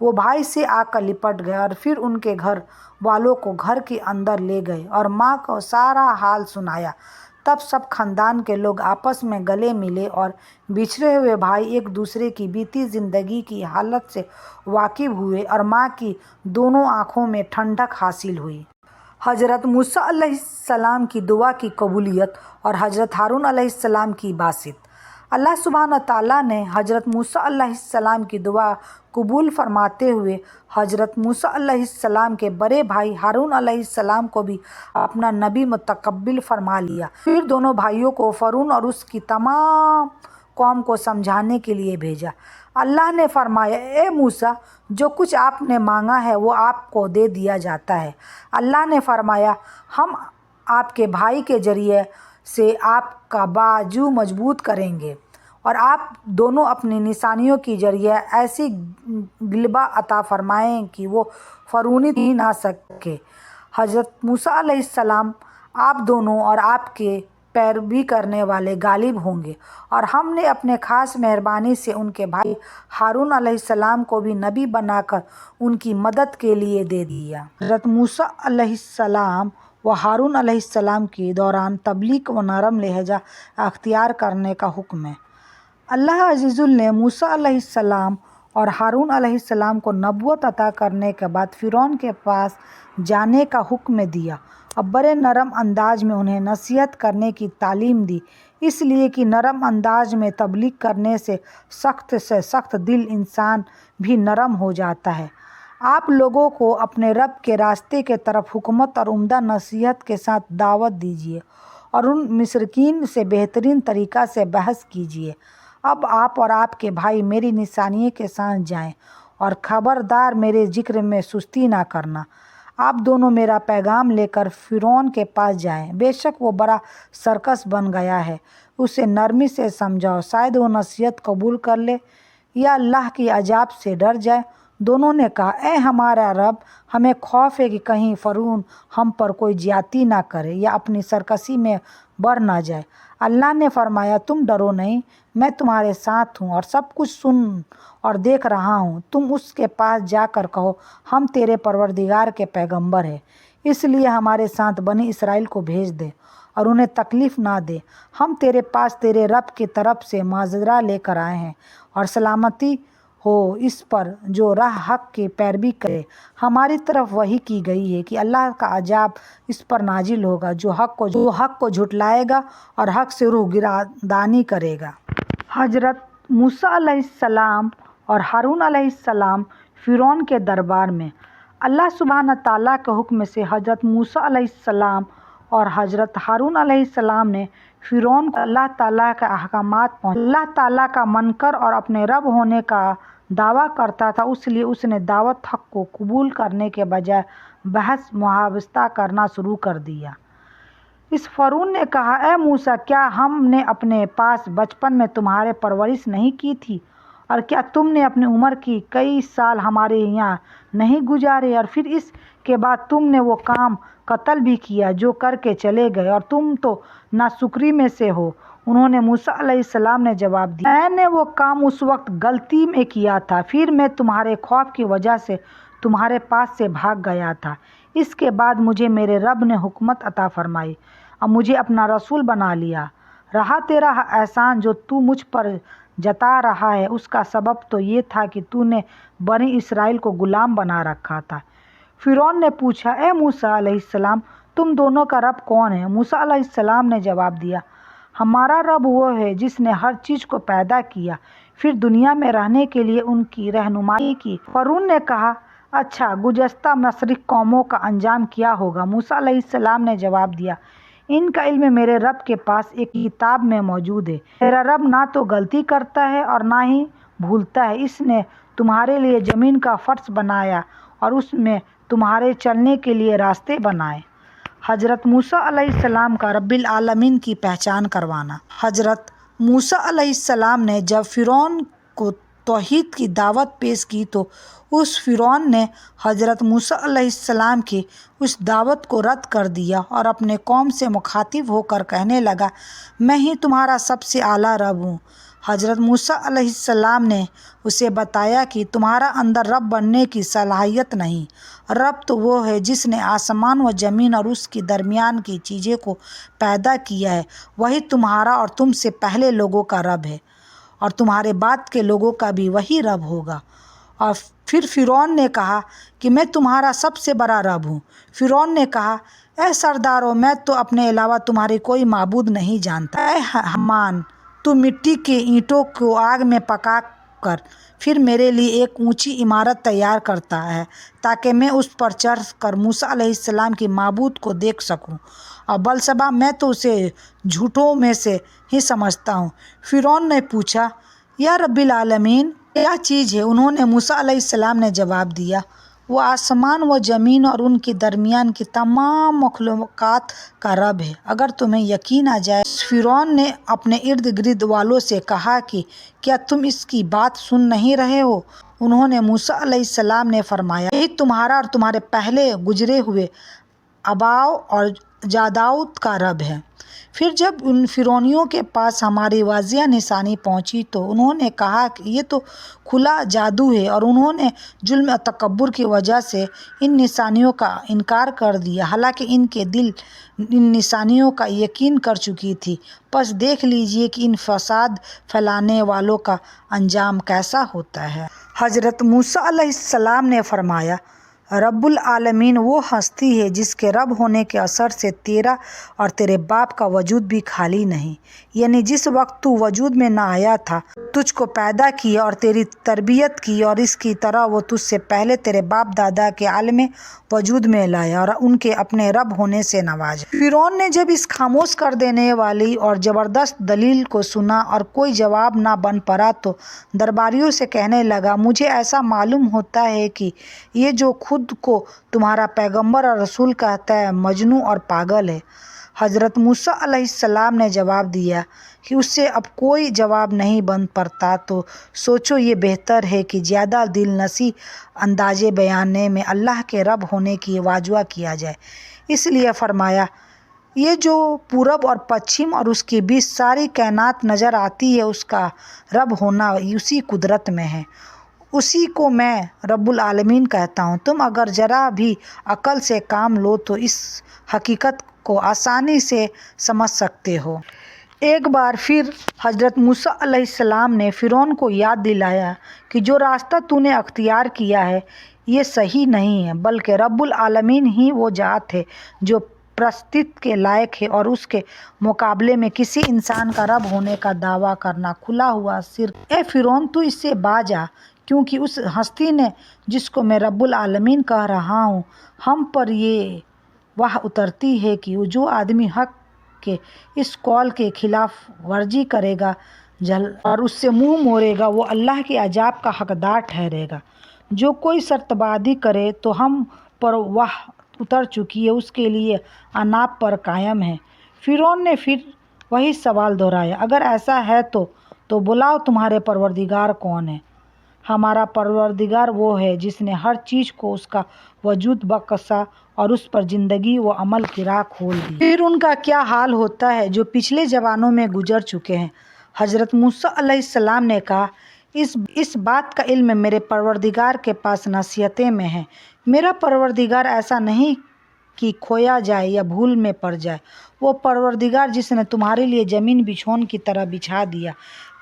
وہ بھائی سے آ کر لپٹ گئے اور پھر ان کے گھر والوں کو گھر کے اندر لے گئے اور ماں کو سارا حال سنایا۔ تب سب خاندان کے لوگ آپس میں گلے ملے اور بچھڑے ہوئے بھائی ایک دوسرے کی بیتی زندگی کی حالت سے واقف ہوئے اور ماں کی دونوں آنکھوں میں ٹھنڈک حاصل ہوئی۔ حضرت موسیٰ علیہ السلام کی دعا کی قبولیت اور حضرت ہارون علیہ السلام کی باسط۔ اللہ سبحانہ تعالیٰ نے حضرت موسیٰ علیہ السلام کی دعا قبول فرماتے ہوئے حضرت موسیٰ علیہ السلام کے بڑے بھائی ہارون علیہ السلام کو بھی اپنا نبی متقبل فرما لیا۔ پھر دونوں بھائیوں کو فرعون اور اس کی تمام قوم کو سمجھانے کے لیے بھیجا۔ اللہ نے فرمایا، اے موسیٰ، جو کچھ آپ نے مانگا ہے وہ آپ کو دے دیا جاتا ہے۔ اللہ نے فرمایا، ہم آپ کے بھائی کے ذریعے سے آپ کا بازو مضبوط کریں گے اور آپ دونوں اپنی نشانیوں کے ذریعے ایسی غلبہ عطا فرمائیں کہ وہ فرعون ہی نہ سکے۔ حضرت موسیٰ علیہ السلام، آپ دونوں اور آپ کے پیروی کرنے والے غالب ہوں گے، اور ہم نے اپنے خاص مہربانی سے ان کے بھائی ہارون علیہ السلام کو بھی نبی بنا کر ان کی مدد کے لیے دے دیا۔ حضرت موسیٰ علیہ السلام و ہارون علیہ السلام کے دوران تبلیغ و نرم لہجہ اختیار کرنے کا حکم ہے۔ اللہ عز و جل نے موسیٰ علیہ السلام اور ہارون علیہ السلام کو نبوت عطا کرنے کے بعد فرعون کے پاس جانے کا حکم دیا اور بڑے نرم انداز میں انہیں نصیحت کرنے کی تعلیم دی، اس لیے کہ نرم انداز میں تبلیغ کرنے سے سخت دل انسان بھی نرم ہو جاتا ہے۔ آپ لوگوں کو اپنے رب کے راستے کے طرف حکمت اور عمدہ نصیحت کے ساتھ دعوت دیجیے اور ان مشرکین سے بہترین طریقہ سے بحث کیجیے۔ اب آپ اور آپ کے بھائی میری نشانی کے ساتھ جائیں اور خبردار میرے ذکر میں سستی نہ کرنا۔ آپ دونوں میرا پیغام لے کر فرعون کے پاس جائیں، بے شک وہ بڑا سرکش بن گیا ہے، اسے نرمی سے سمجھاؤ، شاید وہ نصیحت قبول کر لے یا اللہ کی عذاب سے ڈر جائے۔ دونوں نے کہا، اے ہمارا رب، ہمیں خوف ہے کہ کہیں فرعون ہم پر کوئی زیادتی نہ کرے یا اپنی سرکشی میں بڑھ نہ جائے۔ اللہ نے فرمایا، تم ڈرو نہیں، میں تمہارے ساتھ ہوں اور سب کچھ سن اور دیکھ رہا ہوں۔ تم اس کے پاس جا کر کہو، ہم تیرے پروردگار کے پیغمبر ہیں، اس لیے ہمارے ساتھ بنی اسرائیل کو بھیج دے اور انہیں تکلیف نہ دے۔ ہم تیرے پاس تیرے رب کی طرف سے معذرہ لے کر آئے ہیں، اور سلامتی ہو اس پر جو راہ حق کی پیروی کرے۔ ہماری طرف وحی کی گئی ہے کہ اللہ کا عذاب اس پر نازل ہوگا جو حق کو جھٹلائے گا اور حق سے روح گردانی کرے گا۔ حضرت موسیٰ علیہ السلام اور ہارون علیہ السلام فرعون کے دربار میں۔ اللہ سبحانہ تعالیٰ کے حکم سے حضرت موسیٰ علیہ السلام اور حضرت ہارون علیہ السلام نے فرعون کو اللہ تعالیٰ کے احکامات پہنچائے۔ اللہ تعالیٰ کا منکر اور اپنے رب ہونے کا دعویٰ کرتا تھا، اس لیے اس نے دعوت حق کو قبول کرنے کے بجائے بحث محاورہ کرنا شروع کر دیا۔ اس فرعون نے کہا، اے موسیٰ، کیا ہم نے اپنے پاس بچپن میں تمہاری پرورش نہیں کی تھی، اور کیا تم نے اپنی عمر کی کئی سال ہمارے یہاں نہیں گزارے، اور پھر اس کے بعد تم نے وہ کام قتل بھی کیا جو کر کے چلے گئے، اور تم تو ناشکری میں سے ہو۔ انہوں نے موسیٰ علیہ السلام نے جواب دیا، میں نے وہ کام اس وقت غلطی میں کیا تھا، پھر میں تمہارے خوف کی وجہ سے تمہارے پاس سے بھاگ گیا تھا۔ اس کے بعد مجھے میرے رب نے حکمت عطا فرمائی اور مجھے اپنا رسول بنا لیا۔ رہا تیرا احسان جو تو مجھ پر جتا رہا ہے، اس کا سبب تو یہ تھا کہ تو نے بنی اسرائیل کو غلام بنا رکھا تھا۔ فرعون نے پوچھا، اے موسیٰ علیہ السلام، تم دونوں کا رب کون ہے؟ موسیٰ علیہ السلام نے جواب دیا، ہمارا رب وہ ہے جس نے ہر چیز کو پیدا کیا، پھر دنیا میں رہنے کے لیے ان کی رہنمائی کی۔ فرعون نے کہا، اچھا، گزشتہ مشرق قوموں کا انجام کیا ہوگا؟ موسیٰ علیہ السلام نے جواب دیا، ان کا علم میرے رب کے پاس ایک کتاب میں موجود ہے۔ میرا رب نہ تو غلطی کرتا ہے اور نہ ہی بھولتا ہے۔ اس نے تمہارے لیے زمین کا فرش بنایا اور اس میں تمہارے چلنے کے لیے راستے بنائے۔ حضرت موسیٰ علیہ السلام کا رب العالمین کی پہچان کروانا۔ حضرت موسیٰ علیہ السلام نے جب فرعون کو توحید کی دعوت پیش کی تو اس فرعون نے حضرت موسیٰ علیہ السلام کی اس دعوت کو رد کر دیا اور اپنے قوم سے مخاطب ہو کر کہنے لگا، میں ہی تمہارا سب سے اعلیٰ رب ہوں۔ حضرت موسیٰ علیہ السلام نے اسے بتایا کہ تمہارا اندر رب بننے کی صلاحیت نہیں، رب تو وہ ہے جس نے آسمان و زمین اور اس کے درمیان کی چیزیں کو پیدا کیا ہے، وہی تمہارا اور تم سے پہلے لوگوں کا رب ہے، اور تمہارے بعد کے لوگوں کا بھی وہی رب ہوگا۔ اور پھر فرعون نے کہا کہ میں تمہارا سب سے بڑا رب ہوں۔ فرعون نے کہا، اے سردارو، میں تو اپنے علاوہ تمہاری کوئی معبود نہیں جانتا۔ اے حامان، تو مٹی کے اینٹوں کو آگ میں پکا کر پھر میرے لیے ایک اونچی عمارت تیار کرتا ہے تاکہ میں اس پر چڑھ کر موسیٰ علیہ السلام کی معبود کو دیکھ سکوں، اور بلسبہ میں تو اسے جھوٹوں میں سے ہی سمجھتا ہوں۔ فرعون نے پوچھا، یا رب العالمین، کیا چیز ہے؟ انہوں نے موسیٰ علیہ السلام نے جواب دیا، وہ آسمان و زمین اور ان کے درمیان کی تمام مخلوقات کا رب ہے۔ اگر تمہیں یقین آ جائے۔ فرعون نے اپنے ارد گرد والوں سے کہا کہ کیا تم اس کی بات سن نہیں رہے ہو؟ انہوں نے موسیٰ علیہ السلام نے فرمایا، یہی تمہارا اور تمہارے پہلے گزرے ہوئے آباؤ اور جداؤں کا رب ہے۔ پھر جب ان فرعونیوں کے پاس ہماری واضح نشانی پہنچی تو انہوں نے کہا کہ یہ تو کھلا جادو ہے، اور انہوں نے ظلم و تکبر کی وجہ سے ان نشانیوں کا انکار کر دیا، حالانکہ ان کے دل ان نشانیوں کا یقین کر چکی تھی۔ پس دیکھ لیجئے کہ ان فساد پھیلانے والوں کا انجام کیسا ہوتا ہے۔ حضرت موسیٰ علیہ السلام نے فرمایا، رب العالمین وہ ہستی ہے جس کے رب ہونے کے اثر سے تیرا اور تیرے باپ کا وجود بھی خالی نہیں، یعنی جس وقت تو وجود میں نہ آیا تھا تجھ کو پیدا کیا اور تیری تربیت کی، اور اس کی طرح وہ تجھ سے پہلے تیرے باپ دادا کے عالم وجود میں لایا اور ان کے اپنے رب ہونے سے نوازا۔ فرعون نے جب اس خاموش کر دینے والی اور زبردست دلیل کو سنا اور کوئی جواب نہ بن پڑا تو درباریوں سے کہنے لگا، مجھے ایسا معلوم ہوتا ہے کہ یہ جو خود کو تمہارا پیغمبر اور رسول کہتا ہے مجنون اور پاگل ہے۔ حضرت موسیٰ علیہ السلام نے جواب دیا کہ اس سے اب کوئی جواب نہیں بن پڑتا، تو سوچو یہ بہتر ہے کہ زیادہ دل نشیں انداز بیانے میں اللہ کے رب ہونے کی واضح کیا جائے۔ اس لیے فرمایا، یہ جو پورب اور پچھم اور اس کے بیچ ساری کائنات نظر آتی ہے، اس کا رب ہونا اسی قدرت میں ہے، اسی کو میں رب العالمین کہتا ہوں۔ تم اگر ذرا بھی عقل سے کام لو تو اس حقیقت کو آسانی سے سمجھ سکتے ہو۔ ایک بار پھر حضرت موسیٰ علیہ السلام نے فرعون کو یاد دلایا کہ جو راستہ تو نے اختیار کیا ہے یہ صحیح نہیں ہے، بلکہ رب العالمین ہی وہ ذات ہے جو پرستش کے لائق ہے، اور اس کے مقابلے میں کسی انسان کا رب ہونے کا دعویٰ کرنا کھلا ہوا شرک۔ اے فرعون، تو اس سے باز آ، کیونکہ اس ہستی نے جس کو میں رب العالمین کہہ رہا ہوں ہم پر یہ واہ اترتی ہے کہ جو آدمی حق کے اس قول کے خلاف ورزی کرے گا اور اس سے منہ موڑے گا وہ اللہ کے عذاب کا حقدار ٹھہرے گا۔ جو کوئی شرط بندی کرے تو ہم پر واہ اتر چکی ہے، اس کے لیے عناب پر قائم ہے۔ فرعون نے پھر وہی سوال دہرایا، اگر ایسا ہے تو بلاؤ تمہارے پروردگار کون ہے؟ ہمارا پروردگار وہ ہے جس نے ہر چیز کو اس کا وجود بخشا اور اس پر زندگی و عمل کی راہ کھول دی۔ پھر ان کا کیا حال ہوتا ہے جو پچھلے زمانوں میں گزر چکے ہیں؟ حضرت موسیٰ علیہ السلام نے کہا، اس بات کا علم میرے پروردگار کے پاس نصیحتیں میں ہے۔ میرا پروردگار ایسا نہیں کہ کھویا جائے یا بھول میں پڑ جائے، وہ پروردگار جس نے تمہارے لیے زمین بچھون کی طرح بچھا دیا،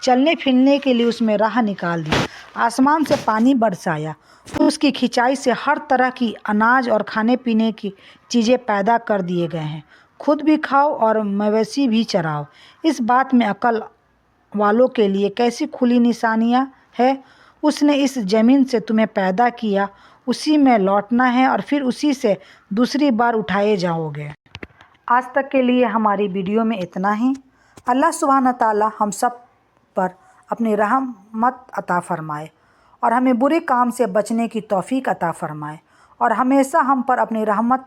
چلنے پھرنے کے لیے اس میں راہ نکال دی، آسمان سے پانی برسایا، اس کی کھنچائی سے ہر طرح کی اناج اور کھانے پینے کی چیزیں پیدا کر دیے گئے ہیں، خود بھی کھاؤ اور مویشی بھی چراؤ۔ اس بات میں عقل والوں کے لیے کیسی کھلی نشانیاں ہیں۔ اس نے اس زمین سے تمہیں پیدا کیا، اسی میں لوٹنا ہے اور پھر اسی سے دوسری بار اٹھائے جاؤ گے۔ آج تک کے لیے ہماری ویڈیو میں اتنا ہی۔ اللہ سبحانہ تعالیٰ ہم سب پر اپنی رحمت عطا فرمائے اور ہمیں برے کام سے بچنے کی توفیق عطا فرمائے، اور ہمیشہ ہم پر اپنی رحمت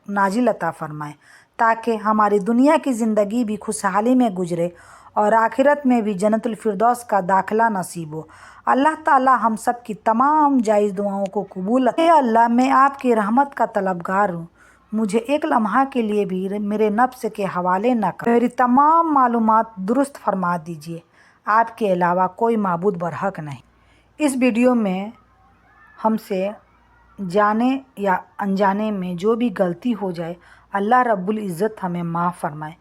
نازل عطا فرمائے تاکہ ہماری دنیا کی زندگی بھی خوشحالی میں گزرے اور آخرت میں بھی جنت الفردوس کا داخلہ نصیب ہو۔ اللہ تعالیٰ ہم سب کی تمام جائز دعاؤں کو قبول۔ اے اللہ، میں آپ کی رحمت کا طلبگار ہوں، مجھے ایک لمحہ کے لیے بھی میرے نفس کے حوالے نہ کر، میری تمام معلومات درست فرما دیجیے۔ آپ کے علاوہ کوئی معبود برحق نہیں۔ اس ویڈیو میں ہم سے جانے یا انجانے میں جو بھی غلطی ہو جائے اللہ رب العزت ہمیں معاف فرمائے۔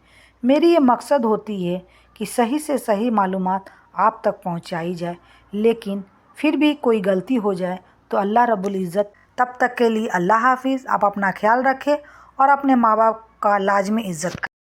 میری یہ مقصد ہوتی ہے کہ صحیح سے صحیح معلومات آپ تک پہنچائی جائے، لیکن پھر بھی کوئی غلطی ہو جائے تو اللہ رب العزت تب تک کے لیے اللہ حافظ۔ آپ اپنا خیال رکھیں اور اپنے ماں باپ کا لازمی عزت کریں۔